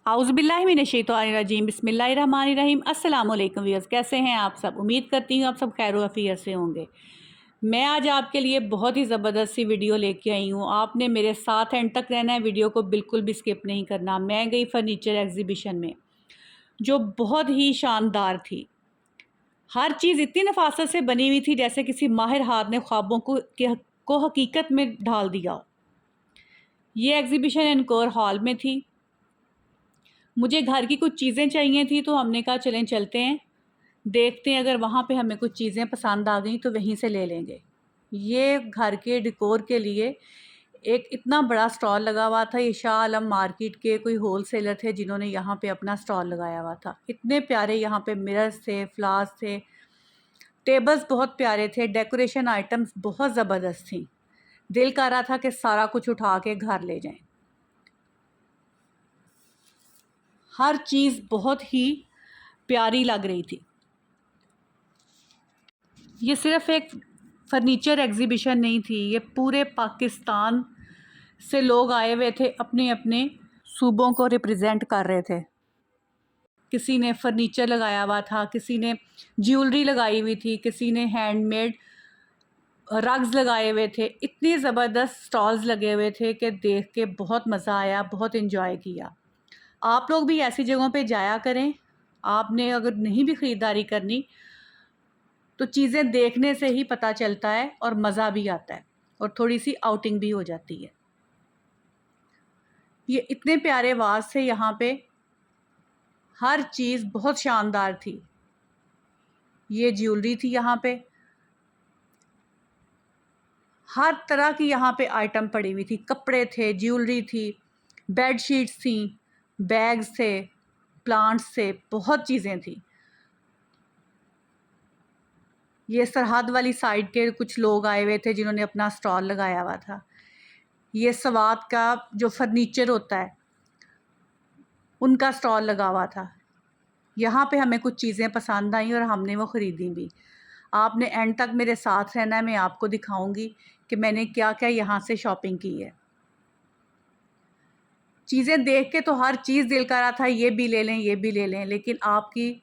आउज़ुबिल्लाहिमिनश्शैतानिर्रजीम बिस्मिल्लाहिर्रहमानिर्रहीम। अस्सलाम वालेकुम व्यूअर्स, कैसे हैं आप सब। उम्मीद करती हूँ आप सब खैर आफियत से होंगे। मैं आज आपके लिए बहुत ही ज़बरदस्त सी वीडियो लेके आई हूँ। आपने मेरे साथ एंड तक रहना है, वीडियो को बिल्कुल भी स्किप नहीं करना। मैं गई फर्नीचर एग्जीबिशन में जो बहुत ही शानदार थी। हर चीज़ इतनी नफासत से बनी हुई थी जैसे किसी माहिर हाथ ने ख्वाबों को हकीकत में ढाल दिया हो। ये एग्जीबिशन एनकोर हॉल में थी। मुझे घर की कुछ चीज़ें चाहिए थी तो हमने कहा चलें चलते हैं, देखते हैं अगर वहाँ पे हमें कुछ चीज़ें पसंद आ गई तो वहीं से ले लेंगे। ये घर के डेकोर के लिए एक इतना बड़ा स्टॉल लगा हुआ था। ये शाह आलम मार्केट के कोई होल सेलर थे जिन्होंने यहाँ पे अपना स्टॉल लगाया हुआ था। इतने प्यारे यहाँ पे मिरर्स थे, फ्लावर्स थे, टेबल्स बहुत प्यारे थे, डेकोरेशन आइटम्स बहुत ज़बरदस्त थी। दिल कर रहा था कि सारा कुछ उठा के घर ले जाएं। हर चीज़ बहुत ही प्यारी लग रही थी। ये सिर्फ एक फर्नीचर एग्जीबिशन नहीं थी, ये पूरे पाकिस्तान से लोग आए हुए थे, अपने अपने सूबों को रिप्रेजेंट कर रहे थे। किसी ने फर्नीचर लगाया हुआ था, किसी ने ज्वेलरी लगाई हुई थी, किसी ने हैंडमेड रग्स लगाए हुए थे। इतनी ज़बरदस्त स्टॉल्स लगे हुए थे कि देख के बहुत मज़ा आया, बहुत इन्जॉय किया। आप लोग भी ऐसी जगहों पे जाया करें। आपने अगर नहीं भी ख़रीदारी करनी तो चीज़ें देखने से ही पता चलता है और मज़ा भी आता है और थोड़ी सी आउटिंग भी हो जाती है। ये इतने प्यारे वाज थे यहाँ पे, हर चीज़ बहुत शानदार थी। ये ज्वेलरी थी यहाँ पे, हर तरह की यहाँ पे आइटम पड़ी हुई थी। कपड़े थे, ज्वेलरी थी, बेड शीट्स थी, बैग्स थे, प्लांट्स थे, बहुत चीज़ें थी। ये सरहद वाली साइड के कुछ लोग आए हुए थे जिन्होंने अपना स्टॉल लगाया हुआ था। ये सवात का जो फर्नीचर होता है उनका स्टॉल लगा हुआ था। यहाँ पे हमें कुछ चीज़ें पसंद आई और हमने वो ख़रीदी भी। आपने एंड तक मेरे साथ रहना है, मैं आपको दिखाऊंगी कि मैंने क्या क्या यहाँ से शॉपिंग की है। चीज़ें देख के तो हर चीज़ दिल कर रहा था ये भी ले लें, ये भी ले लें, लेकिन आपकी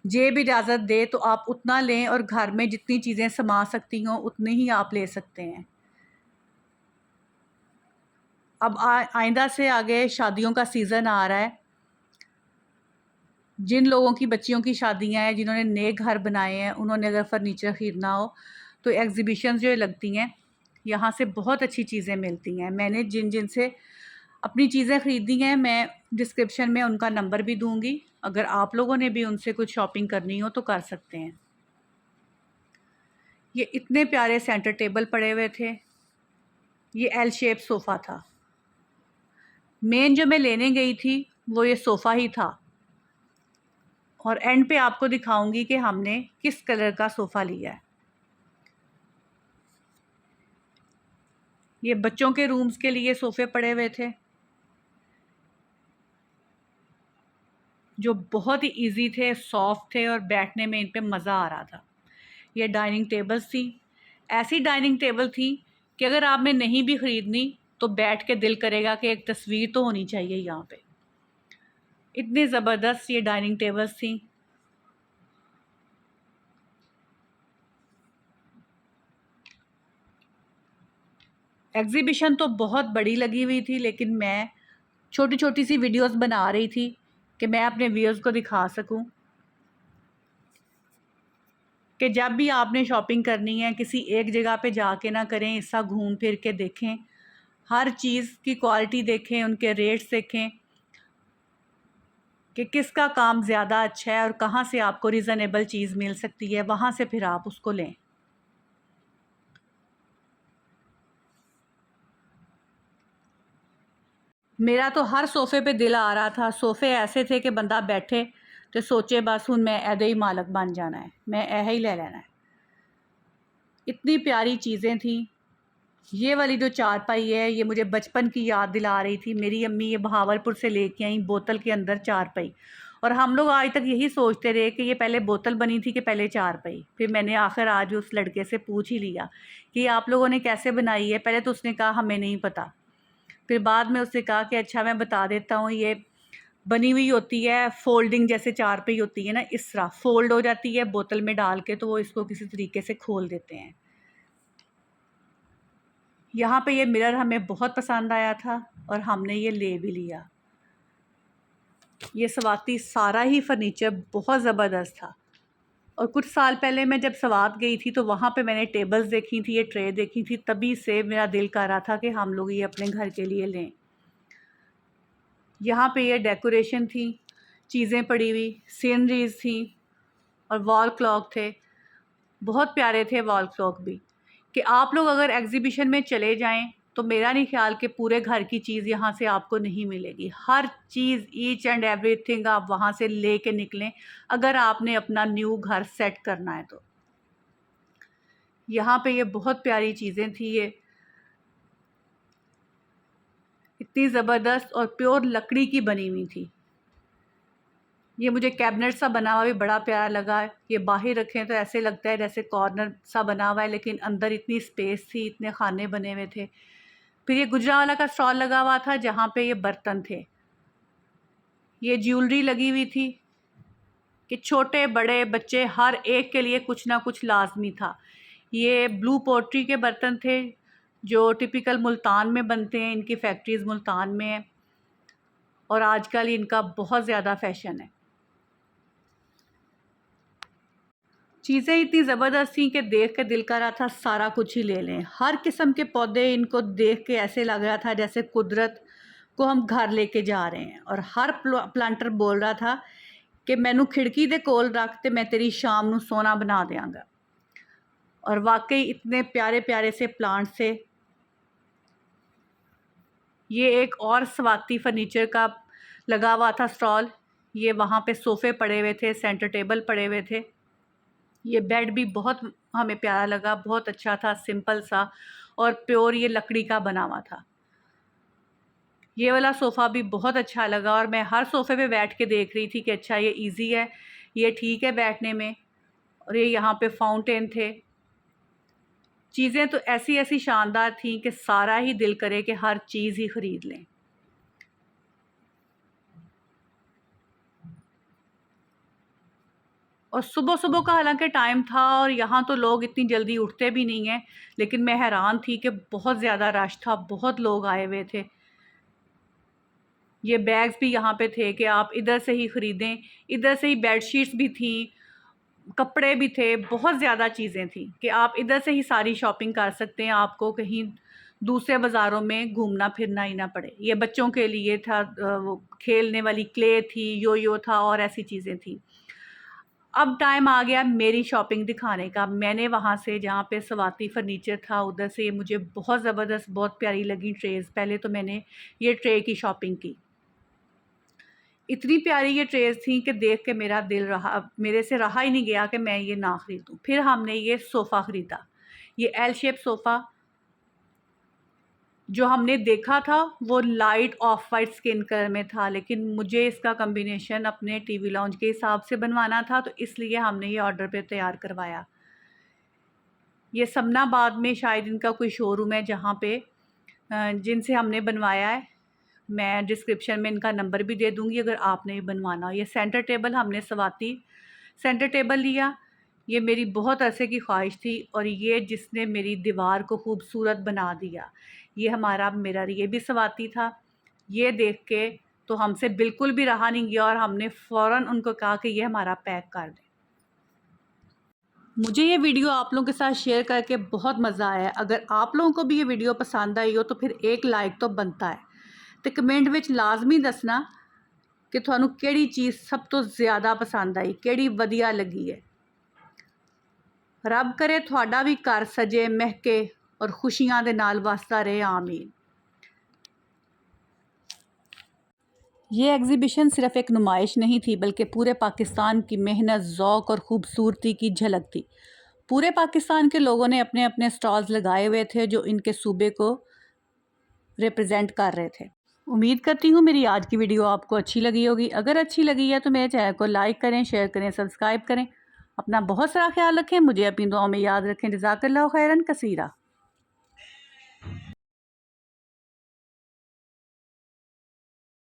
जेब इजाज़त दे तो आप उतना लें और घर में जितनी चीज़ें समा सकती हों उतनी ही आप ले सकते हैं। अब आइंदा से आगे शादियों का सीज़न आ रहा है। जिन लोगों की बच्चियों की शादियां हैं, जिन्होंने नए घर बनाए हैं, उन्होंने अगर फ़र्नीचर ख़रीदना हो तो एग्ज़िबिशन जो लगती हैं यहाँ से बहुत अच्छी चीज़ें मिलती हैं। मैंने जिन जिन से अपनी चीज़ें ख़रीदी हैं मैं डिस्क्रिप्शन में उनका नंबर भी दूँगी। अगर आप लोगों ने भी उनसे कुछ शॉपिंग करनी हो तो कर सकते हैं। ये इतने प्यारे सेंटर टेबल पड़े हुए थे। ये एल शेप सोफ़ा था। मेन जो मैं लेने गई थी वो ये सोफ़ा ही था और एंड पे आपको दिखाऊंगी कि हमने किस कलर का सोफ़ा लिया है। ये बच्चों के रूम्स के लिए सोफ़े पड़े हुए थे जो बहुत ही इजी थे, सॉफ्ट थे और बैठने में इन पे मज़ा आ रहा था। ये डाइनिंग टेबल्स थी, ऐसी डाइनिंग टेबल थी कि अगर आपने नहीं भी ख़रीदनी तो बैठ के दिल करेगा कि एक तस्वीर तो होनी चाहिए यहाँ पे। इतनी ज़बरदस्त ये डाइनिंग टेबल्स थी। एग्ज़िबिशन तो बहुत बड़ी लगी हुई थी लेकिन मैं छोटी छोटी सी वीडियोस बना रही थी कि मैं अपने व्यूअर्स को दिखा सकूं कि जब भी आपने शॉपिंग करनी है किसी एक जगह पे जाके ना करें, ऐसा घूम फिर के देखें, हर चीज़ की क्वालिटी देखें, उनके रेट्स देखें कि किसका काम ज़्यादा अच्छा है और कहाँ से आपको रीज़नेबल चीज़ मिल सकती है, वहाँ से फिर आप उसको लें। मेरा तो हर सोफ़े पे दिल आ रहा था। सोफ़े ऐसे थे कि बंदा बैठे तो सोचे बस हुन मैं ऐदे ही मालक बन जाना है, मैं ऐ ही ले लेना है। इतनी प्यारी चीज़ें थी। ये वाली जो चारपाई है ये मुझे बचपन की याद दिला रही थी। मेरी अम्मी ये बहावलपुर से लेके आई बोतल के अंदर चारपाई, और हम लोग आज तक यही सोचते रहे कि ये पहले बोतल बनी थी कि पहले चारपाई। फिर मैंने आखिर आज उस लड़के से पूछ ही लिया कि आप लोगों ने कैसे बनाई है। पहले तो उसने कहा हमें नहीं पता, फिर बाद में उसने कहा कि अच्छा मैं बता देता हूँ, ये बनी हुई होती है, फोल्डिंग जैसे चारपाई होती है ना, इस तरह फोल्ड हो जाती है बोतल में डाल के, तो वो इसको किसी तरीके से खोल देते हैं। यहाँ पे ये मिरर हमें बहुत पसंद आया था और हमने ये ले भी लिया। ये स्वाति सारा ही फर्नीचर बहुत ज़बरदस्त था। और कुछ साल पहले मैं जब स्वात गई थी तो वहाँ पे मैंने टेबल्स देखी थी, ये ट्रे देखी थी, तभी से मेरा दिल कर रहा था कि हम लोग ये अपने घर के लिए लें। यहाँ पे ये डेकोरेशन थी, चीज़ें पड़ी हुई, सीनरीज थी और वॉल क्लॉक थे। बहुत प्यारे थे वॉल क्लॉक भी, कि आप लोग अगर एग्ज़िबिशन में चले जाएं तो मेरा नहीं ख्याल कि पूरे घर की चीज़ यहाँ से आपको नहीं मिलेगी। हर चीज़, ईच एंड एवरीथिंग आप वहाँ से ले के निकलें अगर आपने अपना न्यू घर सेट करना है तो। यहाँ पे ये बहुत प्यारी चीज़ें थी, ये इतनी ज़बरदस्त और प्योर लकड़ी की बनी हुई थी। ये मुझे कैबिनेट सा बना हुआ भी बड़ा प्यारा लगा। ये बाहर रखें तो ऐसे लगता है जैसे कॉर्नर सा बना हुआ है, लेकिन अंदर इतनी स्पेस थी, इतने खाने बने हुए थे। फिर ये गुजरांवाला का स्टॉल लगा हुआ था जहाँ पे ये बर्तन थे। ये ज्वेलरी लगी हुई थी कि छोटे बड़े बच्चे हर एक के लिए कुछ ना कुछ लाजमी था। ये ब्लू पोट्री के बर्तन थे जो टिपिकल मुल्तान में बनते हैं, इनकी फैक्ट्रीज़ मुल्तान में है और आजकल इनका बहुत ज़्यादा फैशन है। चीज़ें इतनी ज़बरदस्त थी कि देख के दिल कर रहा था सारा कुछ ही ले लें। हर किस्म के पौधे, इनको देख के ऐसे लग रहा था जैसे कुदरत को हम घर लेके जा रहे हैं। और हर प्लांटर बोल रहा था कि मैनू खिड़की दे कोल रख ते मैं तेरी शाम नू सोना बना देंगा। और वाकई इतने प्यारे प्यारे से प्लांट थे। ये एक और स्वाति फर्नीचर का लगा हुआ था स्टॉल। ये वहाँ पे सोफ़े पड़े हुए थे, सेंटर टेबल पड़े हुए थे। ये बेड भी बहुत हमें प्यारा लगा, बहुत अच्छा था, सिंपल सा और प्योर ये लकड़ी का बना हुआ था। ये वाला सोफ़ा भी बहुत अच्छा लगा और मैं हर सोफ़े पे बैठ के देख रही थी कि अच्छा ये इजी है, ये ठीक है बैठने में। और ये यहाँ पे फाउंटेन थे। चीज़ें तो ऐसी ऐसी शानदार थी कि सारा ही दिल करे कि हर चीज़ ही ख़रीद लें। और सुबह सुबह का हालांकि टाइम था और यहाँ तो लोग इतनी जल्दी उठते भी नहीं हैं, लेकिन मैं हैरान थी कि बहुत ज़्यादा रश था, बहुत लोग आए हुए थे। ये बैग्स भी यहाँ पे थे कि आप इधर से ही ख़रीदें, इधर से ही बेडशीट्स भी थी, कपड़े भी थे, बहुत ज़्यादा चीज़ें थी कि आप इधर से ही सारी शॉपिंग कर सकते हैं, आपको कहीं दूसरे बाज़ारों में घूमना फिरना ही ना पड़े। ये बच्चों के लिए था, वो खेलने वाली क्ले थी, यो था और ऐसी चीज़ें थी। अब टाइम आ गया मेरी शॉपिंग दिखाने का। मैंने वहाँ से जहाँ पे स्वाति फर्नीचर था उधर से मुझे बहुत ज़बरदस्त, बहुत प्यारी लगी ट्रेज़। पहले तो मैंने ये ट्रे की शॉपिंग की। इतनी प्यारी ये ट्रेज़ थी कि देख के मेरा दिल मेरे से रहा ही नहीं गया कि मैं ये ना ख़रीदूँ। फिर हमने ये सोफ़ा ख़रीदा। ये एल शेप सोफ़ा जो हमने देखा था वो light of white skin colour में था, लेकिन मुझे इसका कॉम्बिनेशन अपने टीवी लाउंज के हिसाब से बनवाना था, तो इसलिए हमने ये ऑर्डर पे तैयार करवाया। ये समनाबाद में शायद इनका कोई शोरूम है जहाँ पे जिनसे हमने बनवाया है। मैं डिस्क्रिप्शन में इनका नंबर भी दे दूँगी अगर आपने बनवाना हो। ये सेंटर टेबल हमने स्वाति सेंटर टेबल लिया। ये मेरी बहुत अरसे की ख्वाहिश थी और ये जिसने मेरी दीवार को खूबसूरत बना दिया। ये हमारा मिरर, ये भी स्वाति था। ये देख के तो हमसे बिल्कुल भी रहा नहीं गया और हमने फ़ौरन उनको कहा कि ये हमारा पैक कर दें। मुझे ये वीडियो आप लोगों के साथ शेयर करके बहुत मज़ा आया। अगर आप लोगों को भी ये वीडियो पसंद आई हो तो फिर एक लाइक तो बनता है। तो कमेंट विच लाजमी दसना कि थानू केड़ी चीज़ सब तो ज़्यादा पसंद आई, केड़ी वधिया लगी है। रब करे थोड़ा भी घर सजे महके और खुशियां दे नाल वसदा रहे, आमीन। ये एग्ज़िबिशन सिर्फ़ एक नुमाइश नहीं थी बल्कि पूरे पाकिस्तान की मेहनत, ज़ौक़ और ख़ूबसूरती की झलक थी। पूरे पाकिस्तान के लोगों ने अपने अपने स्टॉल्स लगाए हुए थे जो इनके सूबे को रिप्रेजेंट कर रहे थे। उम्मीद करती हूँ मेरी आज की वीडियो आपको अच्छी लगी होगी। अगर अच्छी लगी है तो मेरे चैनल को लाइक करें, शेयर करें, सब्सक्राइब करें। अपना बहुत सारा ख्याल रखें, मुझे अपनी दुआओं में याद रखें। जज़ाकल्लाहु खैरन कसीरा।